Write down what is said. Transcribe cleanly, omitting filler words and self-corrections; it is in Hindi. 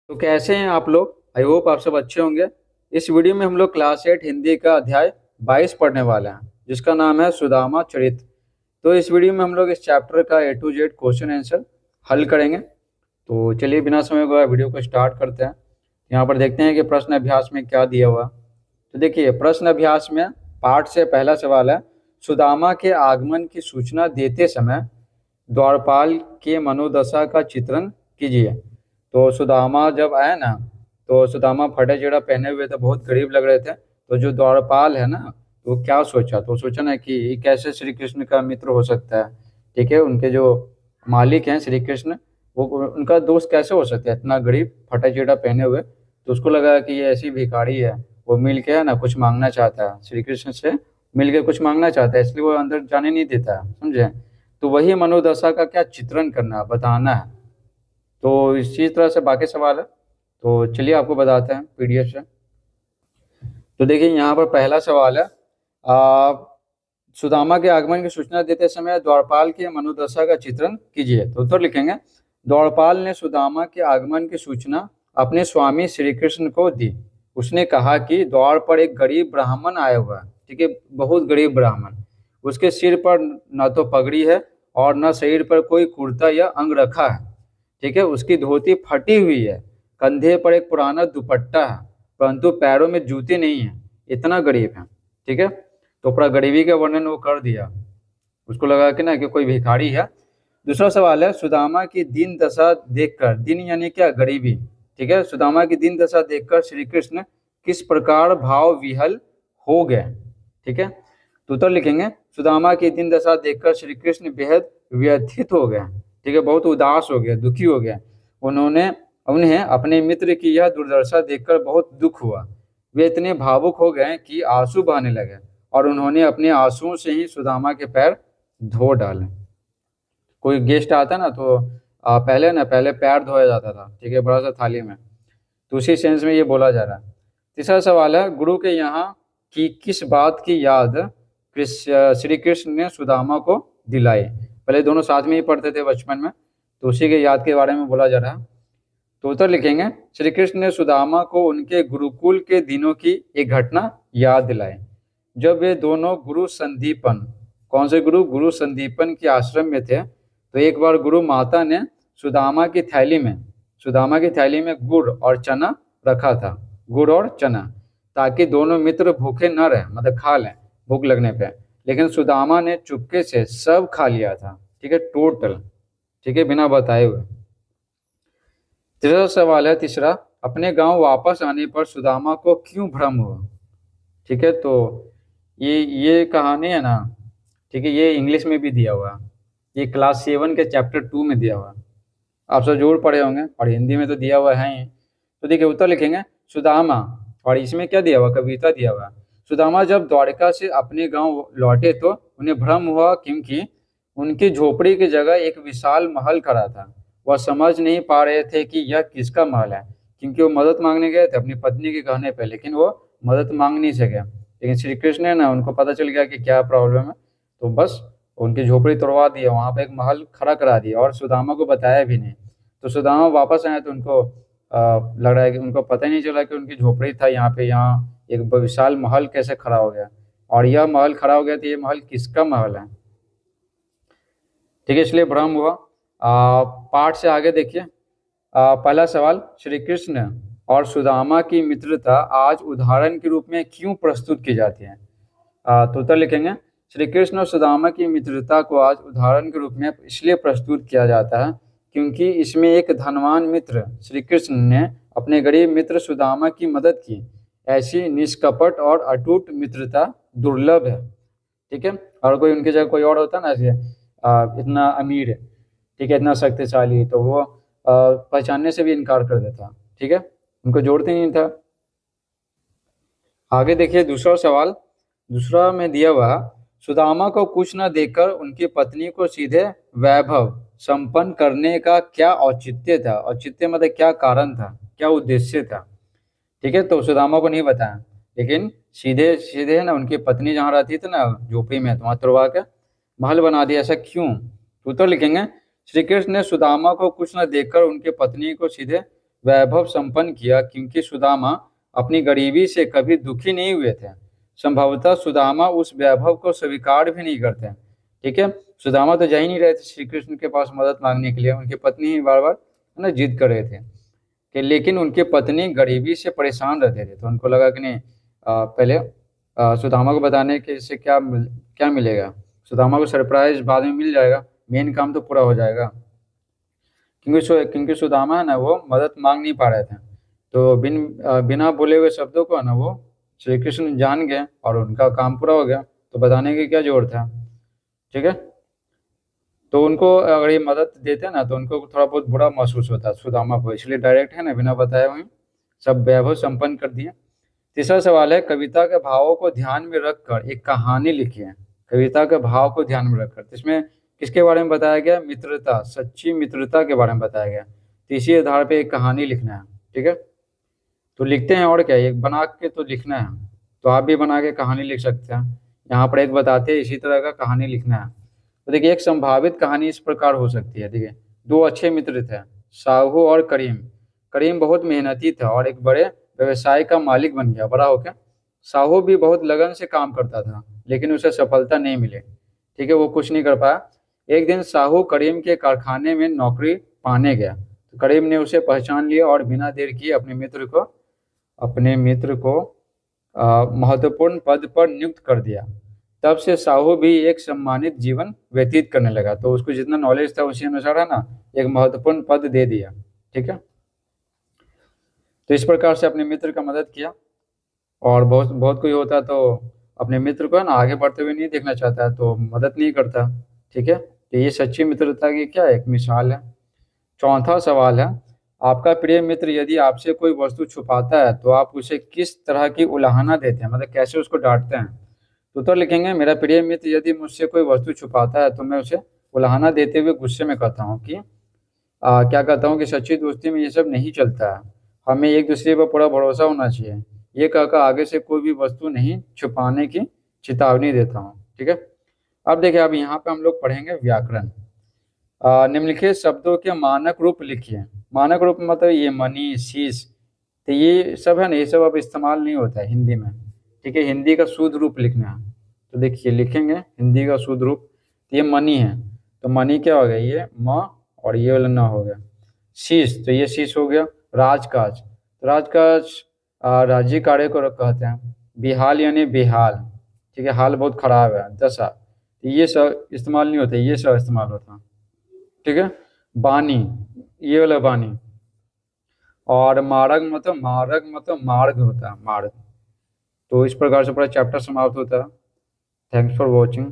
तो कैसे हैं आप लोग। आई होप आप सब अच्छे होंगे। इस वीडियो में हम लोग क्लास 8 हिंदी का अध्याय 22 पढ़ने वाले हैं, जिसका नाम है सुदामा चरित्र। तो इस वीडियो में हम लोग इस चैप्टर का ए टू जेड क्वेश्चन आंसर हल करेंगे। तो चलिए बिना समय गवाए वीडियो को स्टार्ट करते हैं। यहाँ पर देखते हैं कि प्रश्न अभ्यास में क्या दिया हुआ। तो देखिए प्रश्न अभ्यास में पाठ से पहला सवाल है, सुदामा के आगमन की सूचना देते समय द्वारपाल के मनोदशा का चित्रण कीजिए। तो सुदामा जब आए ना, तो सुदामा फटे जड़ा पहने हुए थे, बहुत गरीब लग रहे थे। तो जो द्वारपाल है ना, तो वो क्या सोचा, तो सोचा ना कि ये कैसे श्री कृष्ण का मित्र हो सकता है। ठीक है, उनके जो मालिक हैं श्री कृष्ण, वो उनका दोस्त कैसे हो सकता है इतना गरीब फटा चिटा पहने हुए। तो उसको लगा कि ये ऐसी भिखारी है, वो मिल के है ना कुछ मांगना चाहता है, श्री कृष्ण से मिल के कुछ मांगना चाहता है, इसलिए वो अंदर जाने नहीं देता है, समझे। तो वही मनोदशा का क्या चित्रण करना है, बताना है। तो इसी तरह से बाकी सवाल है, तो चलिए आपको बताते हैं पीडीएफ से। तो देखिए यहाँ पर पहला सवाल है, आ, सुदामा के आगमन की सूचना देते समय द्वारपाल की मनोदशा का चित्रण कीजिए। तो उत्तर लिखेंगे, द्वारपाल ने सुदामा के आगमन की सूचना अपने स्वामी श्री कृष्ण को दी। उसने कहा कि द्वार पर एक गरीब ब्राह्मण आया हुआ है। ठीक है, बहुत गरीब ब्राह्मण। उसके सिर पर न तो पगड़ी है और न शरीर पर कोई कुर्ता या अंग रखा है। ठीक है, उसकी धोती फटी हुई है, कंधे पर एक पुराना दुपट्टा है, परंतु पैरों में जूते नहीं है। इतना गरीब है। ठीक है, तो पूरा गरीबी का वर्णन वो कर दिया। उसको लगा कि ना कि कोई भिखारी है। दूसरा सवाल है, सुदामा की दीन दशा देखकर, दीन यानी क्या, गरीबी। ठीक है, सुदामा की दीन दशा देखकर श्री कृष्ण किस प्रकार भाव विहल हो गए। ठीक है, तो उत्तर लिखेंगे, सुदामा की दीन दशा देखकर श्री कृष्ण बेहद व्यथित हो गए। ठीक है, बहुत उदास हो गया, दुखी हो गया। उन्होंने उन्हें अपने मित्र की यह दुर्दशा देखकर बहुत दुख हुआ। वे इतने भावुक हो गए कि आंसू बहने लगे और उन्होंने अपने आंसुओं से ही सुदामा के पैर धो डाले। कोई गेस्ट आता ना, तो पहले पैर धोया जाता था। ठीक है, बड़ा सा थाली में। तो उसी सेंस में ये बोला जा रहा है। तीसरा सवाल है, गुरु के यहाँ की किस बात की याद श्री कृष्ण ने सुदामा को दिलाई। पहले दोनों साथ में ही पढ़ते थे बचपन में, तो उसी के याद के बारे में बोला जा रहा है। तो उत्तर लिखेंगे, श्री कृष्ण ने सुदामा को उनके गुरुकुल के दिनों की एक घटना याद दिलाई। जब वे दोनों गुरु संदीपन, कौन से गुरु, गुरु संदीपन के आश्रम में थे, तो एक बार गुरु माता ने सुदामा की थैली में गुड़ और चना रखा था, गुड़ और चना, ताकि दोनों मित्र भूखे न रहे, मतलब खा लें भूख लगने पे। लेकिन सुदामा ने चुपके से सब खा लिया था। ठीक है, टोटल। ठीक है, बिना बताए हुए। तीसरा सवाल है, तीसरा, अपने गांव वापस आने पर सुदामा को क्यों भ्रम हुआ। ठीक है, तो ये कहानी है ना, ठीक है, ये इंग्लिश में भी दिया हुआ है। ये क्लास 7 के चैप्टर 2 में दिया हुआ है। आप सब जरूर पढ़े होंगे, और हिंदी में तो दिया हुआ है ही। तो देखिए उत्तर लिखेंगे, सुदामा, और इसमें क्या दिया हुआ, कविता दिया हुआ। सुदामा जब द्वारका से अपने गांव लौटे तो उन्हें भ्रम हुआ, क्योंकि उनकी झोपड़ी की जगह एक विशाल महल खड़ा था। वह समझ नहीं पा रहे थे कि यह किसका महल है, क्योंकि वो मदद मांगने गए थे अपनी पत्नी के कहने पे, लेकिन वो मदद मांग नहीं सके। लेकिन श्री कृष्ण ने ना, उनको पता चल गया कि क्या प्रॉब्लम है, तो बस उनकी झोपड़ी तोड़वा दिया, वहां पे एक महल खड़ा करा दिया, और सुदामा को बताया भी नहीं। तो सुदामा वापस आए तो उनको लग रहा है कि उनको पता ही नहीं चला कि उनकी झोपड़ी था यहाँ पे, यहाँ एक विशाल महल कैसे खड़ा हो गया, और यह महल खड़ा हो गया, तो ये महल किसका महल है। ठीक है, इसलिए भ्रम हुआ। पाठ से आगे देखिए। पहला सवाल, श्री कृष्ण और सुदामा की मित्रता आज उदाहरण के रूप में क्यों प्रस्तुत की जाती है। तो उत्तर लिखेंगे, श्री कृष्ण और सुदामा की मित्रता को आज उदाहरण के रूप में इसलिए प्रस्तुत किया जाता है क्योंकि इसमें एक धनवान मित्र श्री कृष्ण ने अपने गरीब मित्र सुदामा की मदद की। ऐसी निष्कपट और अटूट मित्रता दुर्लभ है। ठीक है, और कोई उनकी जगह कोई और होता ना, ऐसे इतना अमीर है, ठीक है, इतना शक्तिशाली, तो वो पहचानने से भी इनकार कर देता। ठीक है, उनको जोड़ते नहीं था। आगे देखिए दूसरा सवाल। दूसरा में दिया हुआ, सुदामा को कुछ न देकर उनकी पत्नी को सीधे वैभव संपन्न करने का क्या औचित्य था। औचित्य मतलब क्या कारण था, क्या उद्देश्य था। ठीक है, तो सुदामा को नहीं बताया, लेकिन सीधे सीधे ना उनकी पत्नी जहाँ रहती थी ना झोपड़ी में, तो वहाँ तुड़वा के महल बना दिया। ऐसा क्यों, तो उत्तर लिखेंगे, श्री कृष्ण ने सुदामा को कुछ न देकर उनकी पत्नी को सीधे वैभव संपन्न किया, क्योंकि सुदामा अपनी गरीबी से कभी दुखी नहीं हुए थे। संभवतः सुदामा उस वैभव को स्वीकार भी नहीं करते। ठीक है, सुदामा तो जा ही नहीं रहे थे श्री कृष्ण के पास मदद मांगने के लिए, उनकी पत्नी ही बार बार है ना जिद कर रहे थे कि, लेकिन उनकी पत्नी गरीबी से परेशान रहते थे, तो उनको लगा कि नहीं, पहले सुदामा को बताने के इससे क्या मिलेगा, सुदामा को सरप्राइज बाद में मिल जाएगा, मेन काम तो पूरा हो जाएगा। क्योंकि सुदामा है ना वो मदद मांग नहीं पा रहे थे, तो बिना बोले हुए शब्दों को है ना वो श्री कृष्ण जान गए और उनका काम पूरा हो गया, तो बताने की क्या जरूरत है। ठीक है, तो उनको अगर ये मदद देते ना तो उनको थोड़ा बहुत बुरा महसूस होता है सुदामा को, इसलिए डायरेक्ट है ना बिना बताए हुए सब वैभव संपन्न कर दिए। तीसरा सवाल है, कविता के भावों को ध्यान में रखकर एक कहानी लिखिए। कविता के भाव को ध्यान में रखकर, तो इसमें किसके बारे में बताया गया, मित्रता, सच्ची मित्रता के बारे में बताया गया। तो इसी आधार पे एक कहानी लिखना है। ठीक है, तो लिखते हैं, और क्या, एक बना के तो लिखना है, तो आप भी बना के कहानी लिख सकते हैं। यहाँ पर एक बताते हैं इसी तरह का कहानी लिखना है। तो देखिए, एक संभावित कहानी इस प्रकार हो सकती है। देखिए, दो अच्छे मित्र थे, साहू और करीम। करीम बहुत मेहनती था और एक बड़े व्यवसाय का मालिक बन गया बड़ा होकर। साहू भी बहुत लगन से काम करता था, लेकिन उसे सफलता नहीं मिली। ठीक है, वो कुछ नहीं कर पाया। एक दिन साहू करीम के कारखाने में नौकरी पाने गया, तो करीम ने उसे पहचान लिया और बिना देर किए अपने मित्र को महत्वपूर्ण पद पर नियुक्त कर दिया। तब से साहू भी एक सम्मानित जीवन व्यतीत करने लगा, तो उसको जितना नॉलेज था उसी अनुसार है ना एक महत्वपूर्ण पद दे दिया। ठीक है, तो इस प्रकार से अपने मित्र का मदद किया। और बहुत बहुत कोई होता तो अपने मित्र को है ना आगे बढ़ते हुए नहीं देखना चाहता है, तो मदद नहीं करता। ठीक है, तो ये सच्ची मित्रता की क्या एक मिसाल है। चौथा सवाल है, आपका प्रिय मित्र यदि आपसे कोई वस्तु छुपाता है तो आप उसे किस तरह की उलाहना देते हैं, मतलब कैसे उसको डांटते हैं। तो उत्तर लिखेंगे, मेरा प्रिय मित्र यदि मुझसे कोई वस्तु छुपाता है तो मैं उसे उलाहना देते हुए गुस्से में कहता हूँ कि क्या कहता हूँ कि सच्ची दोस्ती में ये सब नहीं चलता है, हमें एक दूसरे पर पूरा भरोसा होना चाहिए। ये कहकर आगे से कोई भी वस्तु नहीं छुपाने की चेतावनी देता हूँ। ठीक है, अब देखिए, अब यहाँ पे हम लोग पढ़ेंगे व्याकरण। निम्नलिखित शब्दों के मानक रूप लिखिए। मानक रूप मतलब ये मनी, शीश, तो ये सब है ना, ये सब अब इस्तेमाल नहीं होता है हिंदी में। ठीक है, हिंदी का शुद्ध रूप लिखना है, तो देखिए लिखेंगे हिंदी का शुद्ध रूप। तो ये मनी है, तो मनी क्या हो गया, ये म और ये वाला न हो गया। शीश, तो ये शीश हो गया। राजकाज, तो राजकाज राज्य कार्य को कहते हैं। बिहाल यानी बेहाल, ठीक है, हाल बहुत खराब है। दशा, तो ये सब इस्तेमाल नहीं होता, ये सब इस्तेमाल होता। ठीक है, बानी, ये वाला बानी। और मार्ग मतलब मार्ग होता है, मार्ग। तो इस प्रकार से पूरा चैप्टर समाप्त होता है। Thanks for watching.